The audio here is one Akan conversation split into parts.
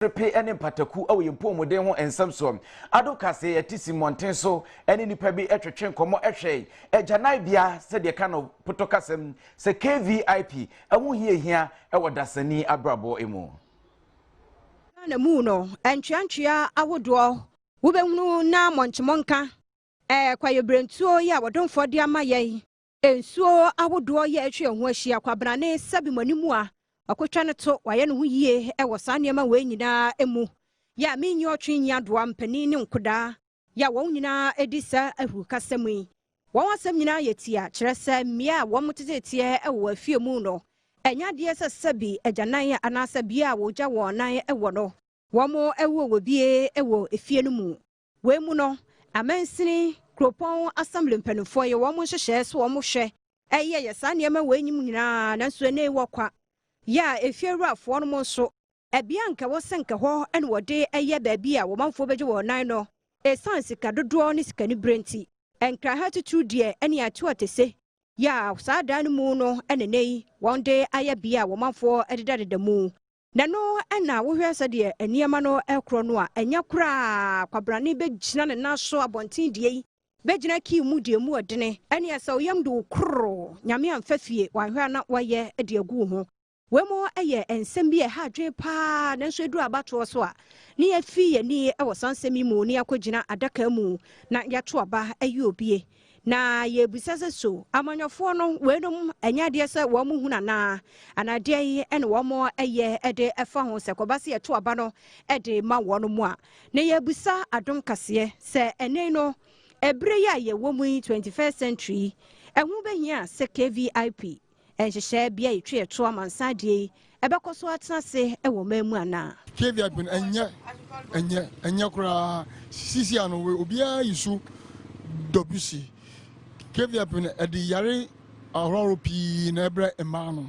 Repe ene pataku awo yempo modern ho ensam so adokase yatisi monten so ene nipa bi etwetwe nkomo ehwe ejanai bia se de ka no potokasem se KVIP ewu hia ewo dasani abrabo emu na mu no entwantwea awodo wo behunu na monchemonka kwayebrentuo ya wodonfo de amaye ensuo awodo ya etwe ho ahia kwabrane sabimanimu a akotwa ne to waye ne ho yie ewo saa niema we nyina emu ya menyi otwe nya doa mpani ne nkoda ya won nyina edisa ahu kasemu won asem nyina yetia kyerese mmia wo motetetie ewo afie mu no enya de sabi agyanan anasa bia woja wonan ewo no womo ewo wobie ewo efie no mu we mu no amansini kropon assembly mpanufo ye womo hyehye so womo hwe eye ye saa niema we nyim nyina nanso ne wokwa ya efiewrafo no mo so ebia nka wosenka ho ene wode eye baabi a womanfo beje wonan no esan sika dodo ne sika ni brenti enkra hatutu de ene atu atese ya saa dan mu no ene nei wonde aye bia womanfo ededade mu nano ena wo hwe ase de eniema no ekro no a enya kura kwabrane begina ne naso abonten die begina ki mu de mu odene ene ase oyam do kro nyame amfafie wanhwe na waye de agu ho wemo eye ensem bi ha dwen pa nanso edu abato so a ne afi ye ni ewo sansemi mu ne akogina adaka mu na yato aba ayi obie na ye busase so amanyofo no wenom enya de se wo mu huna na anade yi ene wo mo eye ede efa ho se kobase yato aba no ede ma wo no mu a ne ye busa adom kase se ene no ebre ya ye wo mu 21st century ehun behia se KVIP enhyehyɛ bia yetwe to amansa de ebekoso atenase ewo mamu ana KVIP enya kura sisi ano we obia yisu dobusi KVIP edi yare ahoro pi na ebre emano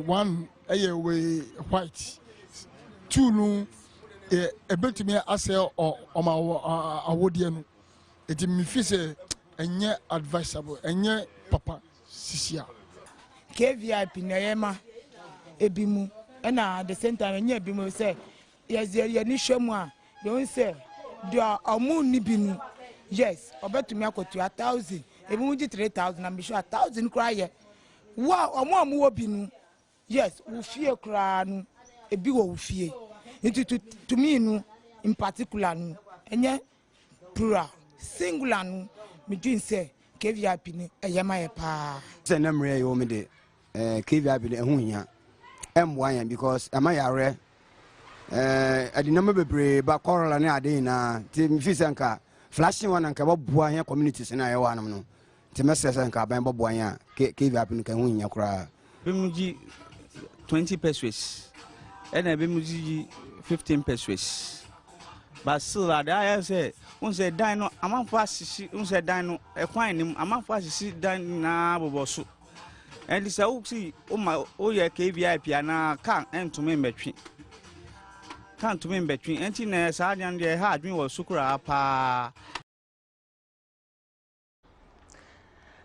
one we white two no ebetumi ase oma awodie no eti mi fi se enya advisable enya papa sisia KVIP na yema ebimu na the same time nya ebimu say ye ni hwemu a don say do amu ni binu yes obetumi akotu 1000 ebimu ji 3000 na misho 1000 kra ye wa amu wo binu yes wo fie kra no ebi wo fie into to me no in particular no enya plural singular no me din say KVIP ni eyema ye pa say na mre yo me de KVIP de hu hia M1 because am yare adinama bebre ba korola ne ade na ti mi fi senka flashing one nka bobua hia communities na ye wanum no ti message nka ban bobua hia KVIP nka hu hia kura bemuji 20 pesos ena bemuji 15 pesos but still I say unse dan no amanfo asisi unse dan no ekwan nim amanfo asisi dan na boboso and this see o ye KVIP ana kan entumi mbetwe kan tumi mbetwe enti na saa dan de ha adwen wo sukura pa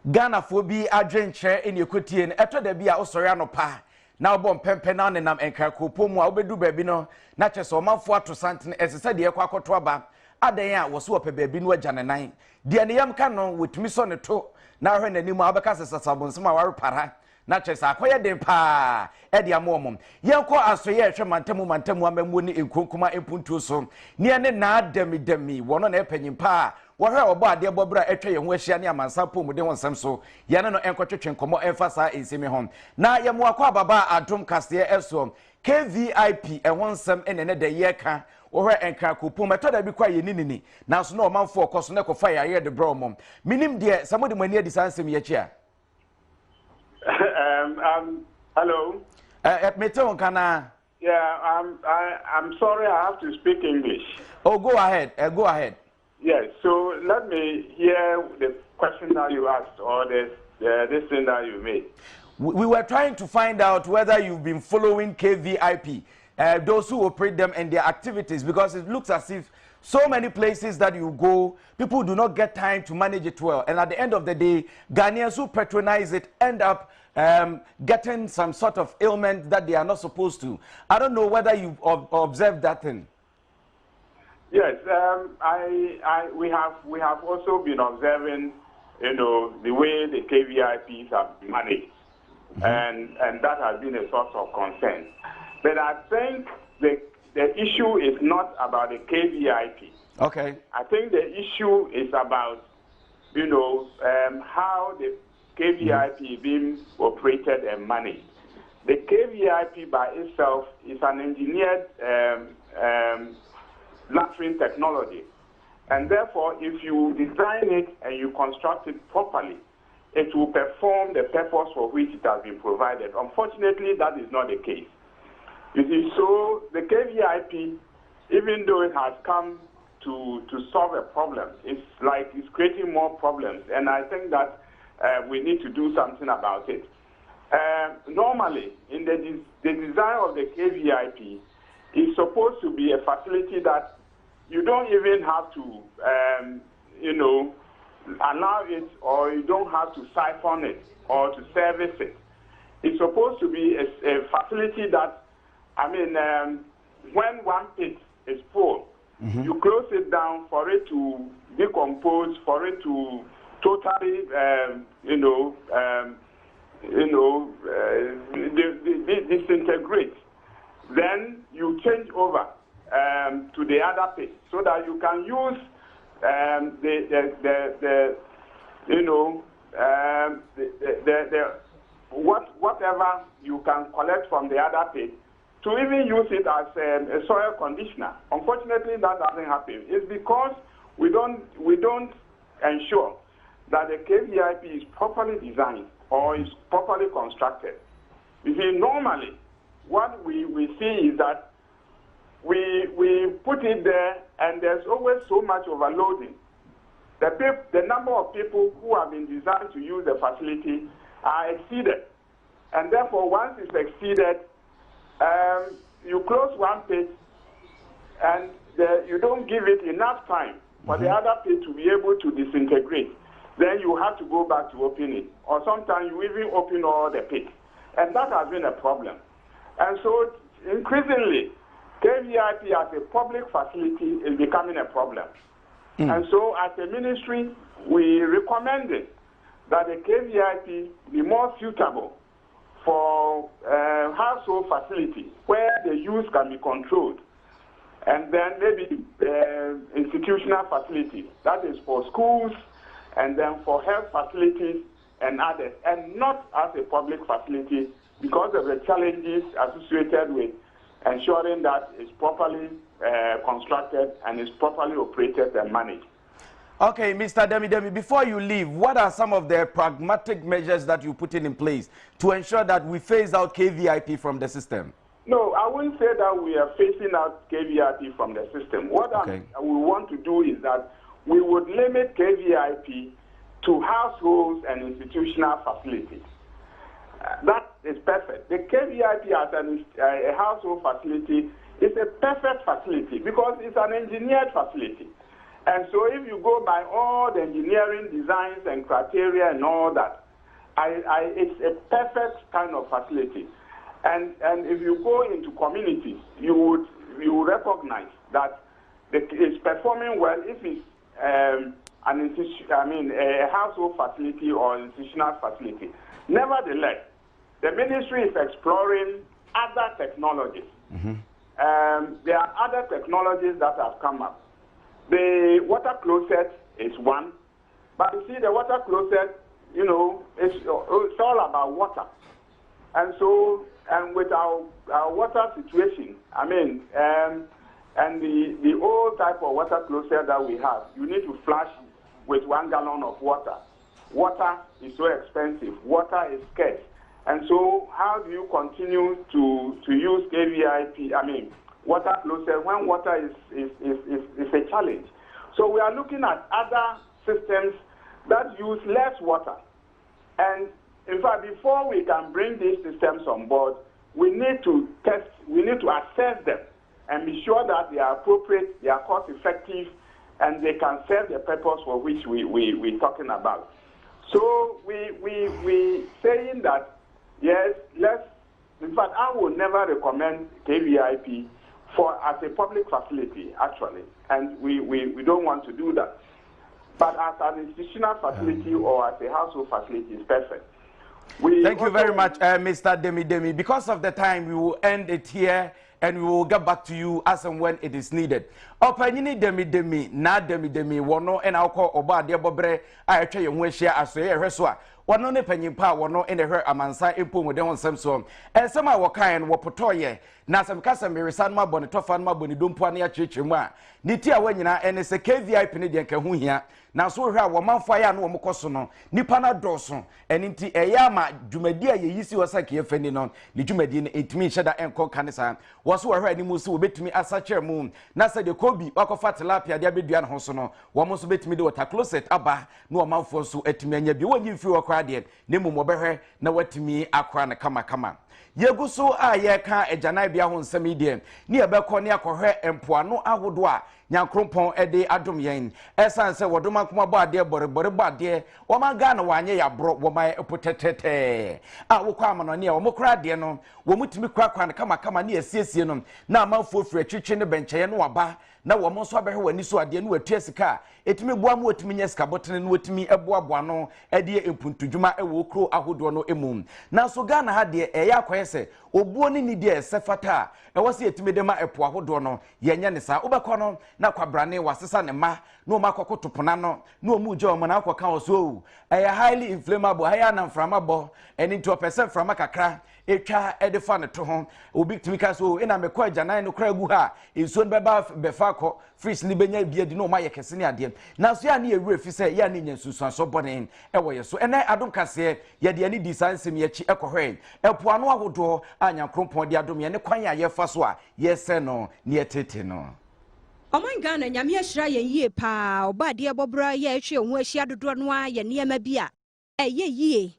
Ghana fo bi adwenche ene ekotie ne eto da bi a osori anopa na obom pempe na nenam enkrakopo mu a obedu baabi no na kyese omanfo ato santene esese de ekwa akoto aba adan a woso ope baabi no agya nenan de ne yam ka no wotumi so ne to na hwe nanim a obeka sesasabonsem a warepara na kyese akoye den pa e de amomom yenko asoye ehwe mantamu amamu ni enkonkuma empuntu so ne ne na adamidami wono na epanyin pa wohwe obo ade bobra etwe ye ho ahia ne amansa pomude wonsam so yene no enkotwetwe nkomo emfasa ensemi ho na yemo akwa baba adom kase eso KVIP ehonsam enene de yeka wohwe enkra kopom etoda bi kwa ye ninini na so na omanfo okoso ne kofa ya de bromom minim de samodi mani adi sansem ye chia hello meteon kana yeah I'm sorry I have to speak English. Oh, go ahead. Go ahead. Yes, so let me hear the question that you asked or this thing that you made. We were trying to find out whether you've been following KVIP those who operate them and their activities, because it looks as if so many places that you go, people do not get time to manage it well. And at the end of the day, Ghanaians who patronize it end up getting some sort of ailment that they are not supposed to. I don't know whether you've observed that thing. Yes, we have also been observing, the way the KVIPs have been managed, and that has been a source of concern. But I think the issue is not about the KVIP. Okay. I think the issue is about, how the KVIP is being operated and managed. The KVIP by itself is an engineered latrine technology. And therefore, if you design it and you construct it properly, it will perform the purpose for which it has been provided. Unfortunately, that is not the case. You see, so the KVIP, even though it has come to solve a problem, it's creating more problems. And I think that we need to do something about it. Normally, in the design of the KVIP, it's supposed to be a facility that you don't even have to, allow it, or you don't have to siphon it or to service it. It's supposed to be a facility that, when one pit is full, you close it down for it to decompose, for it to totally, disintegrate. Then you change over to the other pit so that you can use whatever you can collect from the other pit to even use it as a soil conditioner. Unfortunately, that doesn't happen. It's because we don't ensure that the KVIP is properly designed or is properly constructed. You see, normally, what we see is that we put it there and there's always so much overloading. The number of people who have been designed to use the facility are exceeded. And therefore, once it's exceeded, you close one pit and you don't give it enough time for the other pit to be able to disintegrate. Then you have to go back to open it. Or sometimes you even open all the pits. And that has been a problem. And so increasingly, KVIP as a public facility is becoming a problem. And so as a ministry, we recommended that the KVIP be more suitable for household facilities where the use can be controlled. And then maybe institutional facilities, that is for schools, and then for health facilities and others, and not as a public facility because of the challenges associated with ensuring that it's properly constructed and is properly operated and managed. Okay, Mr. Demi, before you leave, what are some of the pragmatic measures that you put in place to ensure that we phase out KVIP from the system? No, I wouldn't say that we are phasing out KVIP from the system. What we want to do is that we would limit KVIP to households and institutional facilities. That is perfect. The KVIP as a household facility is a perfect facility because it's an engineered facility. And so if you go by all the engineering designs and criteria and all that, it's a perfect kind of facility. And if you go into communities, you would recognize that it's performing well if it's a household facility or institutional facility. Nevertheless, the ministry is exploring other technologies. There are other technologies that have come up. The water closet is one, but you see, the water closet, it's all about water. And so, and with our water situation, and the old type of water closet that we have, you need to flush with 1 gallon of water. Water is so expensive. Water is scarce. And so how do you continue to use KVIP, water closet, when water is a challenge? So we are looking at other systems that use less water. And in fact, before we can bring these systems on board, we need to test, we need to assess them and be sure that they are appropriate, they are cost effective, and they can serve the purpose for which we're talking about. So we saying that, yes, in fact, I would never recommend KVIP as a public facility, actually, and we don't want to do that. But as an institutional facility or as a household facility, it's perfect. Thank you very much, Mr. Demi. Because of the time, we will end it here and we will get back to you as and when it is needed. Opanyini Demi, na Demi, wono and I'll call Oba de Bobre, I tell you when share as a reswa. Wano ne panyimpa wano in the her amansa impo with them some and some our kind were potoye. Na some casa merisan ma bonitofan ma bonidumpuania chichima. Nitia wenina and it's a KVI Penedian Kahunia. Now so her woman fire no mokosono, Nipana Dawson, and inti Ayama, Jumedia Yisi was like Feninon, the Jumedin 8 mean shada and call Canisa, was who already musu bit me as such a moon. Nasa de Kobe, Wakofat Lapia, Diabidian Hosono, one must bet me do a closet abba, no amount for so et me, and you won't give you a crowd, Nemo Mobehe, no what to me, Aquana Kama. Yeguso a yeka ejana bia ho nsɛm ni ebekɔ ne akɔhwɛ empoano ahodoa nyankrompɔn ede adom yɛn esan sɛ wodoma kuma bɔ ade bɔrebɔre bɔ ade wɔma ga na wanye yabro wɔma epotetete a wokɔ amanone a wɔmokra ade no wɔmutimi kwakwa kama ne asiesie no na amanfo firi atwitwe ne benkyɛ no waba na wɔn nso abɛhwe wani so ade no watua sika etimi boa mu otimi nya sika botene no otimi eboaboa no ede empuntudwuma ewo kro ahodo no emum na so Ghana ha de eya akoye se obuo ni ni de sefata ewo se etimi de ma epo ahodo no yenya ne sa obekɔ no na kwabrane wasesa ne ma no makɔkɔ topona no no mu gye o na akɔka oso eya highly inflammable haya na mframabo eni to percent frama kakra etwa edefa ne to ho obi timi ka so ina mekɔ agyanan no kra gu ha enso beba befa kɔ freeze ni benya bia di no ma yekese ne ade na so ya ne ewure fi se ya ne nyansusuaso bɔnen ɛwɔ ye so ɛnɛ adom kase ye de ani di sansem ye chi ɛkɔhwɛ ɛpoano ahodo anyankrompɔn de adom ye ne kwan ya ye fa so a ye sɛ no ne etete no Oman Ghana nyame ahyira yɛn yie pa oba de bɔbra ye ahwe ho ahyia dodo no a ye niema bi a ɛyɛ yie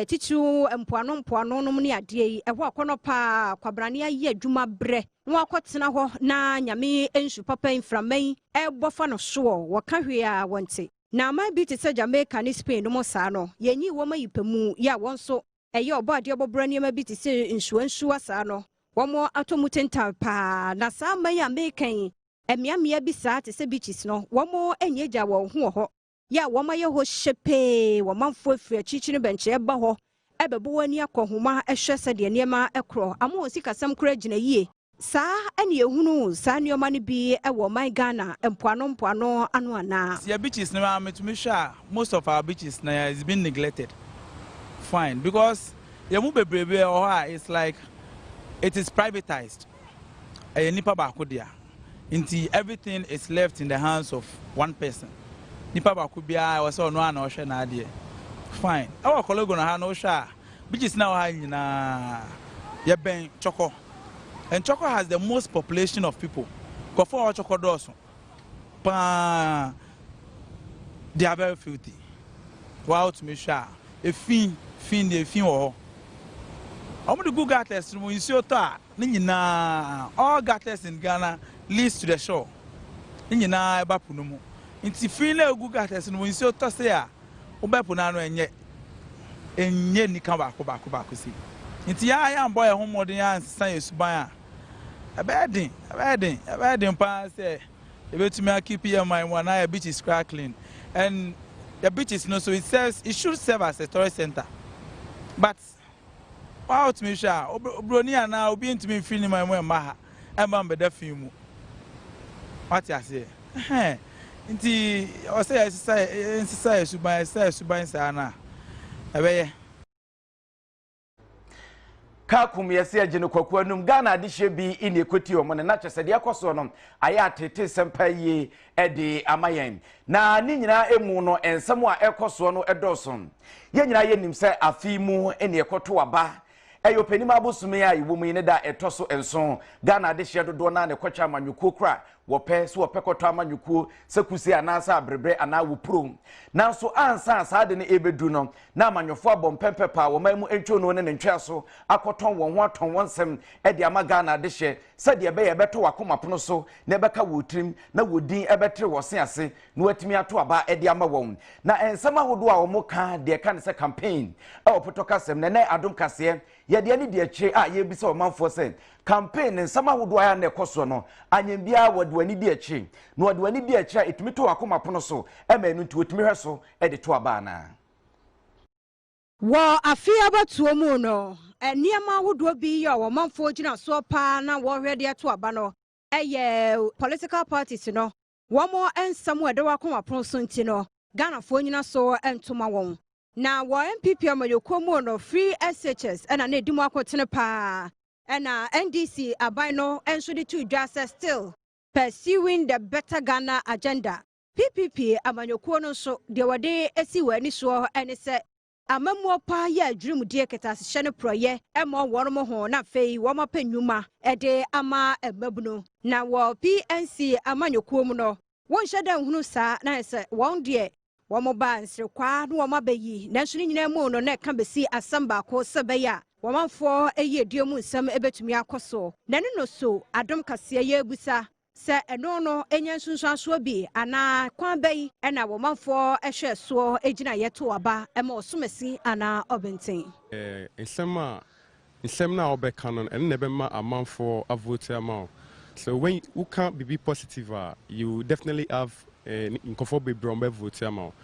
titu mpoano no ne ade yi ɛho akɔnɔ pa kwabrane ayi adwuma bre no akɔtena hɔ na nyame ensu papa inframan ɛbɔfa no so wɔka hwe a wɔnte na man bi te sɛ Jamaica ne Spain no mo saa no yenyi wɔ mayipemu ya wɔn so ɛyɛ ɔba de bɔbra niema bi te sɛ nsuansu asa no wɔn atomu tenta pa na saa man ya American emiamia bi saa te sɛ beaches no wɔn enyeja wɔn ho hɔ ya woma ye ho hyepe womanfo afiri achichiri benche eba ho ebebo wani akohoma ehwe se de niema ekro amo osikasam kura gina yie saa ene ehunu saa nioma ne bi ewo man Ghana empoano anu ana see beaches no metumi hwa most of our beaches na has been neglected fine because yemu bebrebe or it's like it is privatized nipa ba ko dia until everything is left in the hands of one person nipa ba ko bia wo se no ana o hwe na ade fine our colleague no ha no hwa beaches now ha nyina ye ben Choko and Choko has the most population of people go for Choko doso pa they are very filthy wow to me sha e fin wo omo the Google test mo isi oto a ni nyina all gators in Ghana leads to the shore ni nyina eba puno mu nti fin na Google test no isi oto se a obepu na no enye nika ba ko si nti ya mbo ye homodin ya nsan yesuban a ebedin pa se ebetumi keep your mind one na beach is clean and the beach is no so it should serve as a tourist center but wow to me sha obroni ana obi ntumi feel ni my mma ha ema mbeda film what you say nti o say exercise suban sa na ebeye Kakum yesi agene kwaku anum Ghana adihye bi ine ekoti omo ne na kyese de akoso no aya atete sempa yi ede amayen na ni nyina emu no ensem a ekoso no edoso ye nyina ye nim se afi mu ene ekoto aba eyo panim abosome a yiwo mu ne da etoso enso Ghana de hye dodo na ne kwacha amanyuko kra wope so wope koto amanyuko sekusi anasa abrebre ana wopuro nanso ansa saade ne ebedu no na amanyofo abompempe pa wo mamu entwo no ne ntwa so akoton won ho aton wonsem e de ama Ghana de hye sade ebe ye beto wakomapono so na beka wotrim na wodin ebetre wose ase na watimi ato aba e de ama won na ensema hodo a wo mo ka de ka ne se campaign e opotoka sem ne adom kase ye de ani de achi a ye bi se o manfo se campaign nsama hodo aya na ekoso no anyem bia wodwani di achi no wodwani di achi etumi to akomapono so e ma enu nti otumi hweso e de to aba na wo afia batuo mu no eniema hodo bi ye o manfo gina so pa na wo hwede to aba no eye political parties no wo mo ensam ede wakomapono so nti no Ghana fo nyina so entoma won na wo MPP amayokomu no free SHS ena na edimu akotene pa ena NDC abai no enso de to dwase still pursuing the better Ghana agenda. PPP amanyoko no so de wade esi wani so ene se amamuo pa ya adwum de ketasehye ne proye emo wono ho na fei wo mapanwuma ede ama emabunu na wo PNC amanyoko mu no won hyeda hunu sa na se won de womo ba nsre kwa no womo bayi nanso nyina mu no na ka besi asamba ko sebeya womanfo eye duomu nsam ebetumi akoso na ne no so adom kase ye ebusa se eno no enya nsunsuaso bi ana kwan bayi na womanfo ehwe so ejina yeto aba ema osomesi ana obenten nsem na obeka no ene be ma amanfo avote amount. So when you can't be positive, you definitely have inconformable brombe vote amount.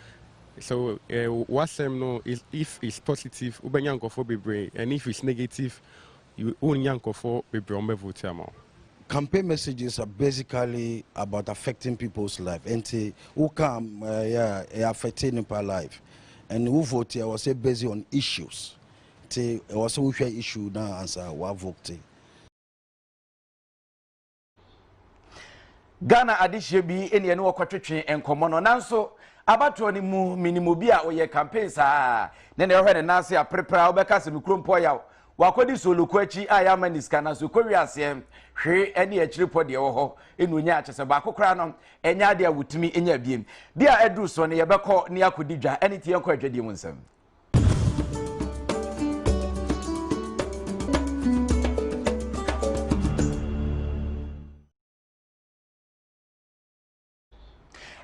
So what some no is if it's positive, and if it's negative, you only inconformable brombe vote amount. Campaign messages are basically about affecting people's life, and who come affecting per life, and who vote I was say based on issues. It was a issue now answer what vote. Ghana adihye bi ene no kwatwetwe enkomo no nanso abato ni mu minimo bi a oye campaign saa ne ne hwe ne nase aprepra obeka se mikrompo ya wakodi soluko achi aya maniska na so kowi ase hwe ene achiripo de wo ho enu nya achese ba kokora no enya ade awutimi enya biem bia edru so ne yebekọ ne akodi dwa ene tie enko adwade mu nsem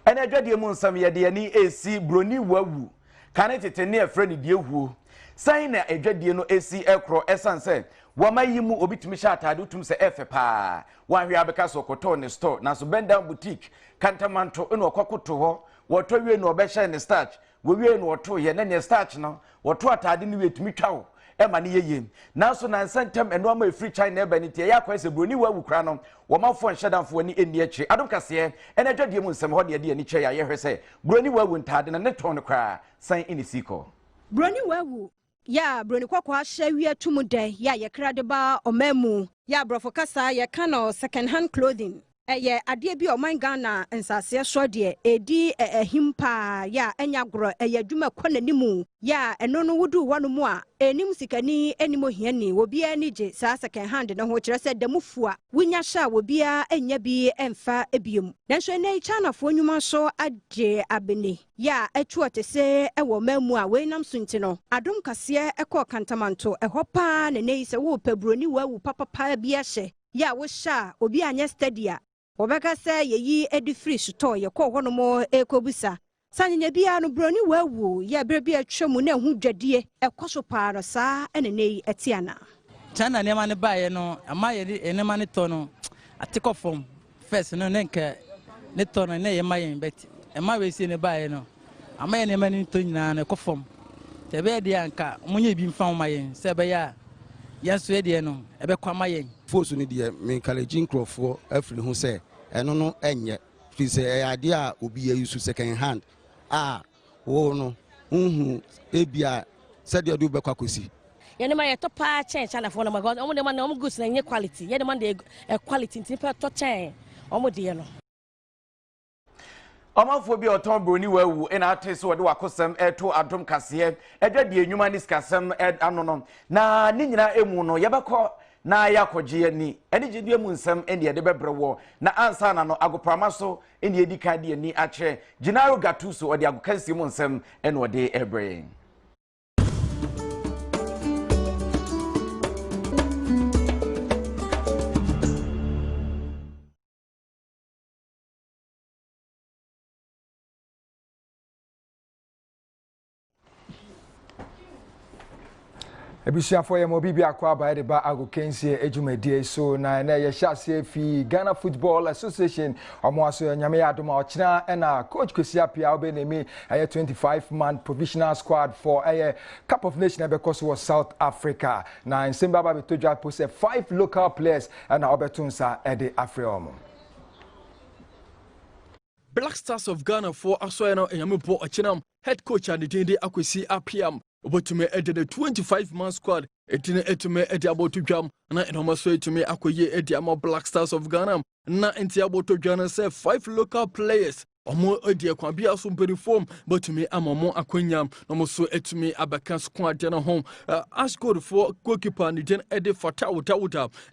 ene adwade mu nsem ye de ani esi broni wawu kane tete ne afre ne die huo san na adwade no esi ekro esanse wamayimu obitumi sha atade utum se efe pa wanhwe abeka so koto ne store na so benda boutique kantamanto eno okokoto ho woto wie no obehye ne starch wo wie no woto ye ne starch no woto atade ne wetumi twawo ema ne yeye nanso na nsantem eno ama free China eba ne tie yakwa se broni wawu kra no womafo nhedamfo ni eni achi adom kase ene adwade mu nsem ho de ani che ya yehwe se broni wawu ntade na ne ton kra san ini siko broni wawu ya broni kwakwa ahya tumude ya yekra de ba omemu ya brofo kasa ye kana second hand clothing eye ade bi oman Ghana nsase so de edi ehimpa ya enya gro eye dwuma kwananimu ya eno no wudu wanu mu a enim sikani enimo hiani obi ani je sa second hand na ho kire se damufua wunya sha obi a enya bi emfa ebiem nanso nei China fo nyuma so age abene ya etuote se ewo mamu a we nam sunti no adom kase ekọ kantamanto ehopa na nei se wo pabroni wawu papa bi ahye ya wo sha obi anya stadia obeka se yeyi edi free store ye ko hono mo ekobusa sanyenya bia no broni wawu ya brebi atwemu na hu dwadie ekoso paaro saa ene nei etiana China ne ma ne baaye no ama ye ene ma ne to no atiko form first no nenka ne to no ne ye ma yen bet e ma we si ne baaye no ama ye ne ma ne to nyina na ekofom te be de anka munye bi mfa ma yen se be ya yeso e de no e be kwa ma yen force ni de me college crofo afri hu se eno no enye fi se ade a obi ya use second hand wo no ebia se de do be kwa kosi yene ma ye to pa chen China for no because omo de man omo goods na nye quality yene man de quality nti pe to chen omo de no Omanfo bi oton broni wawu ena ate so de wakosem eto adom kase edwa de enwuma ni skasem ano no na ni nyina emu no yebekọ na yakogye ani ene gye mu nsem ene ye de bebrɛ na ansa na no agoprama so ene edi ka de ani akyɛ Gennaro Gattuso ode agokansi mu nsem ene ode ebre. Ebisiafo ye mobibi akwa ba de ba agokensie ejumedie so na ye hyase fi Ghana Football Association omoaso nyame ya adoma ochina na coach Kwesi Appiah obenemi 25-man provisional squad for Cup of Nations because was South Africa na nsemba ba betodwa pose 5 local players na obetunsa de Afriomo. Black Stars of Ghana for asoyano enyamepo ochinam head coach and the Kwesi Appiah Obotume ede the 25-man squad etine etume ede abotudwam na enomaso etume akoye ede ama Black Stars of Ghana na enti abotudwana say 5 local players omo ede kwa bia so perform botumi amomo akwanyam no mo so etumi abaka squad na home as good for goalkeeper ni den ede fata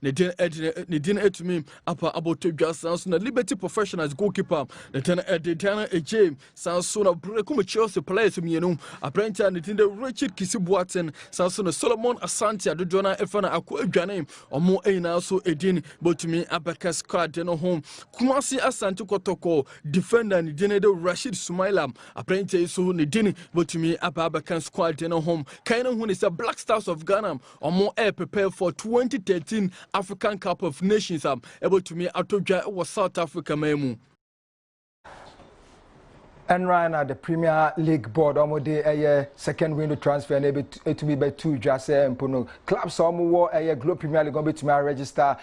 ne den etumi apa abotudwa sans na Liberty Professionals goalkeeper ne den ede dan ejem sans so na brekum Chelsea players mienu apprentice ne den Richard Kisibuaten sans na Solomon Asante adodona efana akwadwane omo eina so edin botumi abaka squad na home Kumasi Asante Kotoko defender ni dine de Rashid Sumaila apprentice so ni dine botumi abaka squad na home kaina hu ni say Black Stars of Ghana omo prepare for 2013 African Cup of Nations able to me atodwa was South Africa memu. And right now the Premier League board almost a second window transfer and able to be by 2 just mpono clubs almost a Globe Premier League going to register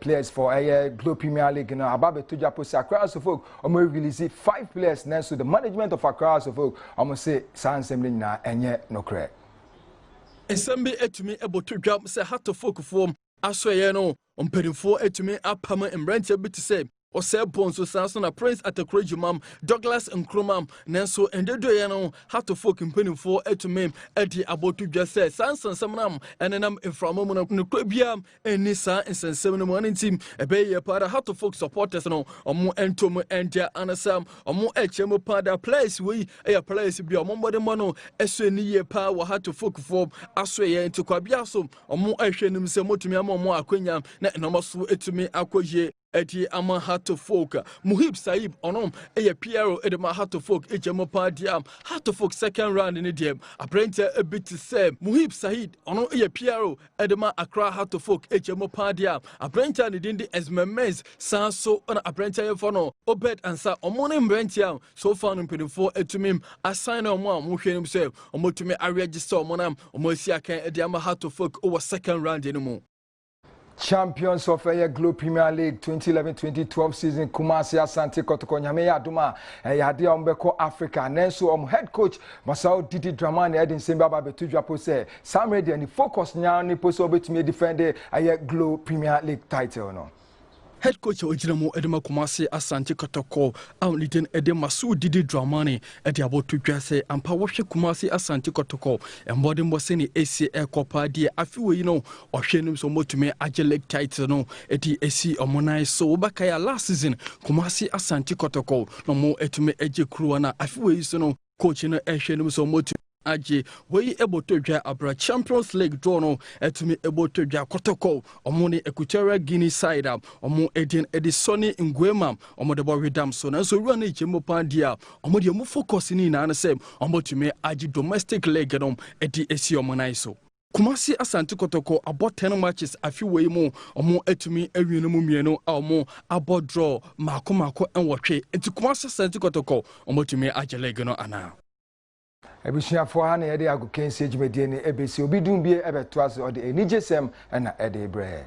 players for a Globe Premier League now about to Japan Accra folk almost release 5 players now so the management of Accra folk almost say sans assembly na enye no correct Ensemble etumi able to jump say hat to folk form asoye no ompedifo etumi apama embrante bit say or say Bonso Sanson a Prince at the Crejumam, Douglas and Cromam, Nanso and the Doyano, how to folk in penny for etumim, Eddie about to just say Sanson Samnam, and then I'm in from a moment of Nuclebiam, and Nissa and San 7 morning team, a bay a part of how to folk supporters no, or more entomo and their anasam, or more HMO pada place we a place be a mumbo de mono, SNE power how to folk form, Asway into Quabiaso, or more Ashen himself to me, more Aquiniam, no more so etumi Aquaje. Eti ama hato folk Muhib Saib onom Piero edema hato folk ejemo padiam hato folk second round in the apprentice a bit to say Muhib Said onom Piero edema Accra hato folk ejemo padiam apprentice ni dindi esmemez sanso on apprentice fono Obed ansa omonim brentiam so far no pedifo etumim assign omo muhwenim say omotumi a register omonam omosia kan edema hato folk over second round anymore. Champions of Globe Premier League 2011-2012 season Kumasi Asante Kotoko nyame ya aduma yade ombeko Africa nenso head coach Masao Didi Dramani Edin Semba ba betudwa po say Sam ready and focus nya ni po so betumi defend Globe Premier League title no. Head coach Ojinamo Edema Kumasi Asante Kotoko leading Edema Su Didi Dramani edi abotu dwase ampa wohwe Kumasi Asante Kotoko embody mboseni ACL Copa die afiwe ohwenum so motumi age league title no edi AC omonai so bakaya last season Kumasi Asante Kotoko no mo etumi age kruwa na afiwe so no coach no ehwenum so motumi Aji, we able to draw abra Champions League draw no etumi able to draw Kotoko omoni Equatorial Guinea side up omo Edisoni Nguema omo de Boridam so na so run ejemo pandia omo de mo focus ni na say omo tumi aji domestic league no edi esi omo nai so Kumasi Asante Kotoko about 10 matches afiwe mu omo etumi awienu mu mienu omo abo draw mako enwotwe enti Kumasi Asante Kotoko omo tumi aji league no ana Ebisiafo ha na yede agokensi ejumedie ne ebesi obidun bie ebeto ase ode enijesem na ede bre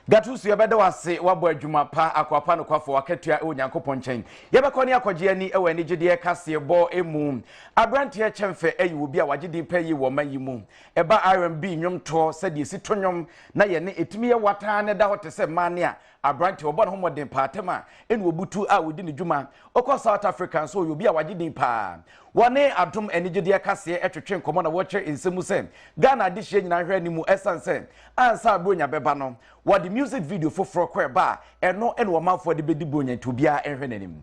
Gatusu yɛbɛda wase wabɔ adwuma pa akwapa no kwafo wakatua onyankopɔn nkyɛn yɛbɛkɔ ne akɔgye ani ɛwɔ anigyedeɛ kaseɛ bɔ emu abranteɛ kyɛmfɛ ayi wo bi a wagye pa yi wɔ ma yi mu ɛba R&B nnwomtoɔ sɛdeɛ si to nnwom na yɛne etumi yɛ wataa ne da hɔ te sɛ mane a abranteɛ ɔbɔ ne ho mmɔden paatem a ɛne obutu a wodi ne dwuma ɔkɔ South Africa nso yɛ obi a wagye din paa wɔne adom anigyedeɛ kaseɛ ɛtwetwe nkɔmɔ na wɔkyerɛ nsɛmu sɛ Ghana de hyɛ nyina hwɛ ne mu ɛsan sɛ ansa abronya bɛba no wɔde music video foforɔ kɔ ɛba ɛno ɛne wɔmanfoɔ de bɛdi bronya to bia ɛhwɛ n'anim.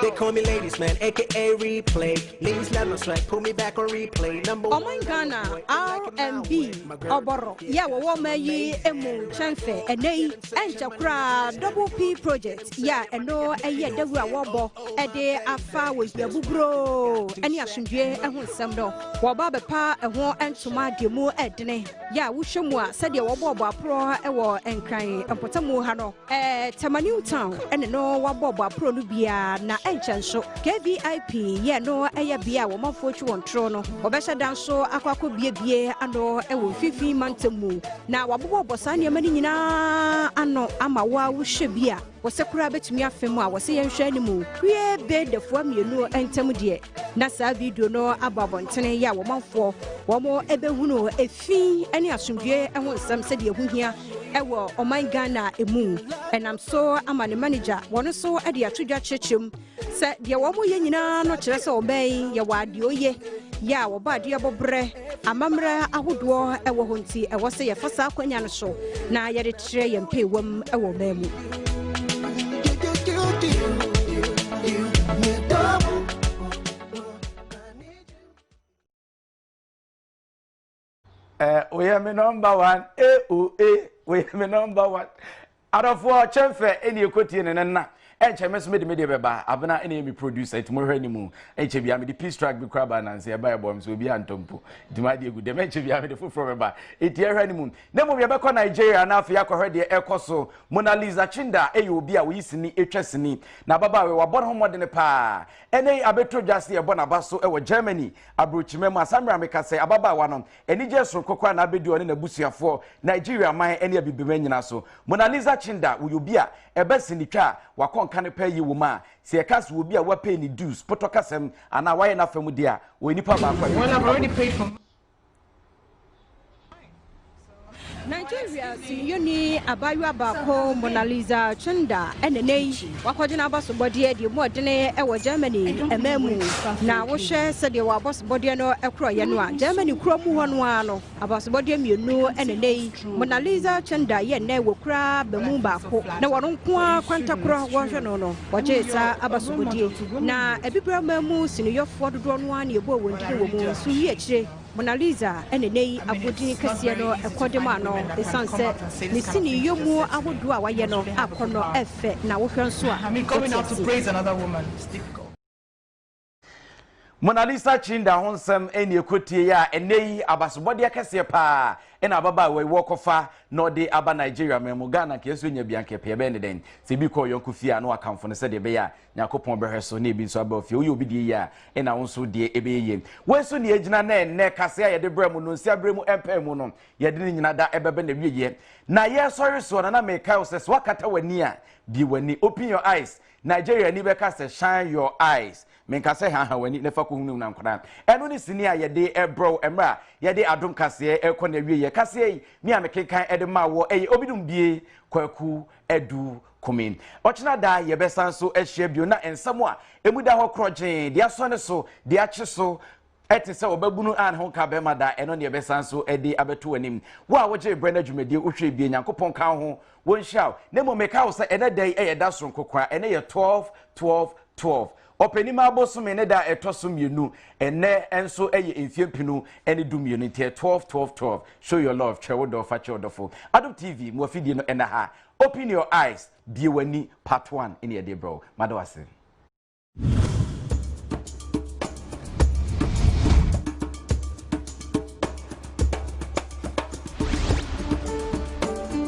They call me ladies man, aka replay. Ladies never strike, put me back on replay. Number one. Oh my Ghana, R&B, Oboro, yeah, Womayi, Emu, Chanfe, and Nay, and Chakra, Double P Project, yeah, and no, a year, the Wabo, a day afar with your bubro, and Yashinje, and Winsamo, Wababa Pa, and War and Suma, Demo, Edne, yeah, Wushamwa, said your Wabo Pro, a war and crying, and Potamu Hano, Tamanu Town, and no Wabo Pro Lubia, na Enchanso, KVIP, yeah, no, a beer, woman fortune on Trono, Obesha Danso, Aquaco Bie, and no, a 15 months mu. Now, Wabo Bosania Manina, and no, Amawa, Wushabia, was a crab to me afema, was saying Shanimu, we bed the form you know, and Tamudie. Nasa video no about Montana, ya woman for, one more Ebehuno, a fee, any Asumie, and what some said you here. Ewo o my Ghana emu and I'm so I'm the manager one so at the Atuja Chechum said the woman yina no chess obey ya wadi oye ya wo ba dia bobre amamra ahodo ewo honti ewo se ye fasa kwanya no so na ye de tre ye mpe wam ewo memu we are my number one we are my number one out of four chemfe any ekoti ne na enche mesome de media beba abena ene mi producer it mo hwani mu enche bia me de peace track bi kraba na nse eba ebom so obi antompo dima de egu de enche bia me de foforo beba eti hwani mu na mo bia bekọ Nigeria na afia kọ hwede ekoso Mona Lisa Chinda eyi obi a we sini etwasini na baba we wabon ho modene pa ene abetro dwase ebo na baso ewo Germany abrochime mu asamra meka se ababa wa no eni je so kokwa na abedi one na busuafo Nigeria man ene abibema nyina so Mona Lisa Chinda we obi a ebesini twa wakon kan pay yi wo ma se yeka so obi a wa pay ni dues potokasem ana waye na famu dia we nipa ba kwa well I've already paid for Nigeria senior abaywa bako Mona Lisa Chinda enenei wakojina boss body e mo dene e wo Germany ememu na wo hwe se de wa boss body no ekro ye no a Germany kro mu ho no ano boss body mienu enenei Mona Lisa Chinda ye na wo kra bemu bako na wo nko kwanta kro wo hwe no no wo jesa boss body na ebibra memu senior fo dodo no an ye bo wondire wo mu su yi akire Mona Lisa enenei abodi kase no ekodema no esanse ni sini yomu awodo a waye no akono efe na wo hwe nso a coming out to praise another woman it's difficult. Mona Lisa Chinda honsem eni ekotie ya enei abasobode kase pa ena ababa we wokofa no de aba Nigeria memu Ghana ke eso nya bianke pe be ne den se bi ko yonku fia no akamfo ne se de be ya nyakopon behwe so na ebi nso aba ofie oyi obi de ya ena wonso de ebe ye we so ne agina na enne kase ya de bremu no nsia bremu empemu no ye de nyina da ebebe na wiye na ye sorry so na me kai so wakata wani a bi wani open your eyes Nigeria ni be kase shine your eyes menka se ha wani ne fa ko hunu na nkora eno ni sini a ye de ebro emra ye de adom kase ekọ na wiye kase ni amekenkan ede ma wo obidum bie kwaku edu kumin ochina da ye besan so ehye bio na ensamo a emuda ho krogen dia so ne so dia kye so eti se obabunu an ho ka be ma da eno ne besan so ede abeto anim wo a woje brenda dwumedie ohwe bie nyankopon kan ho won shaw ne mo meka wo se ene dai da so nkokora ene ye 12 Openima bosume ne da etoso mienu ene enso eye emfiempinu ene du mienu tie 12 show your love chewodo fa chewodofo Adom TV mo afidie no ena ha open your eyes biewani part 1 in your day bro madawase